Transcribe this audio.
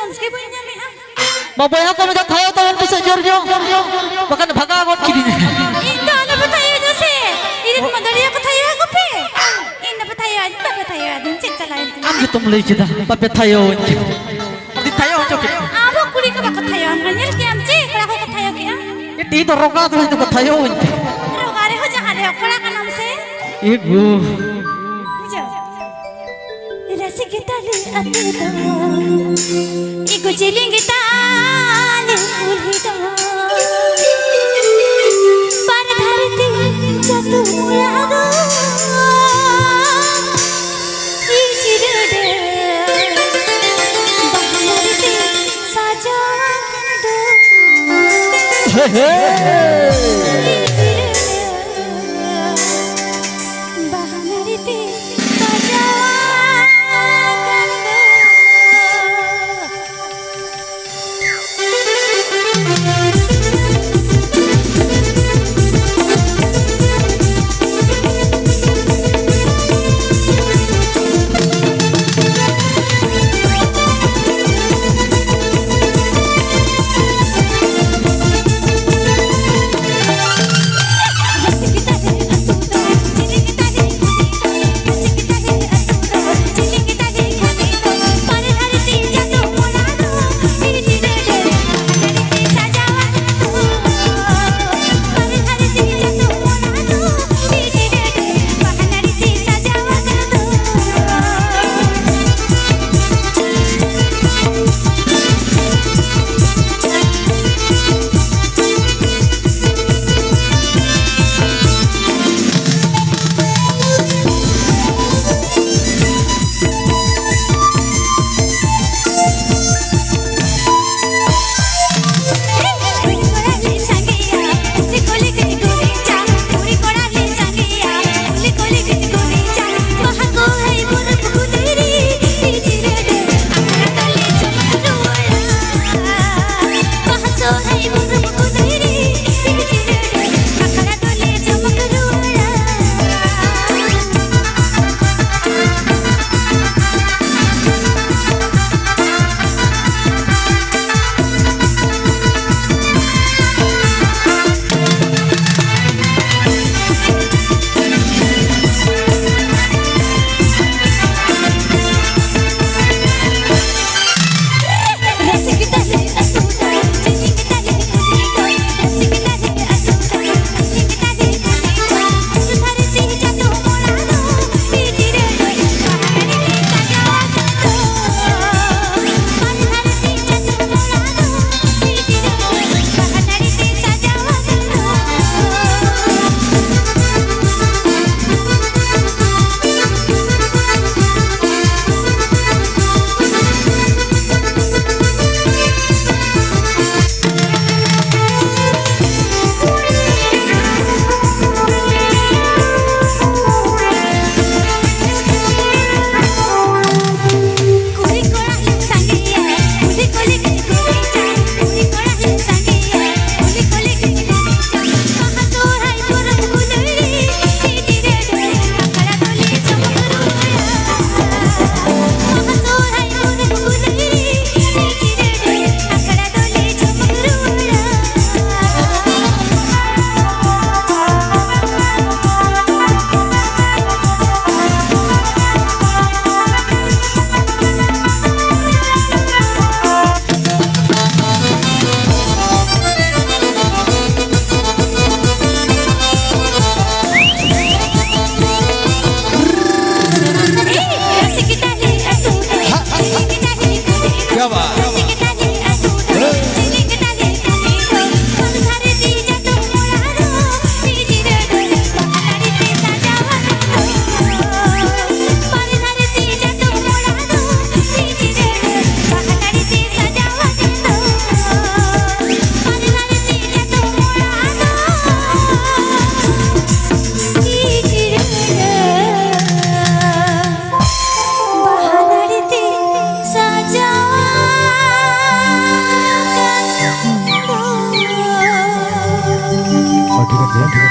chance के बन जामे हां बाबा यहाँ को मैं थायो तो उनसे सजर जो बकन भगा गोट की दी इन तो ना बताइए जैसे इधर मदरिया को थायो को पे इन ना बताइए आज ना बताइए आज चेक चलाएं हम तुम ले चिदा बाबे थायो अभी थायो हो चुके आप कुड़ी का बात थायो हम नल के हम चे कड़ा को थायो क्या ये टी तो रोका तो थायो रोगा रे हो जा रे कड़ा का नाम से ये गो रसिक ताले अतदा इको चिलिंग ताले उलिदा पर धरती जतु मुरादो ई चिरडे बहरते साजा दो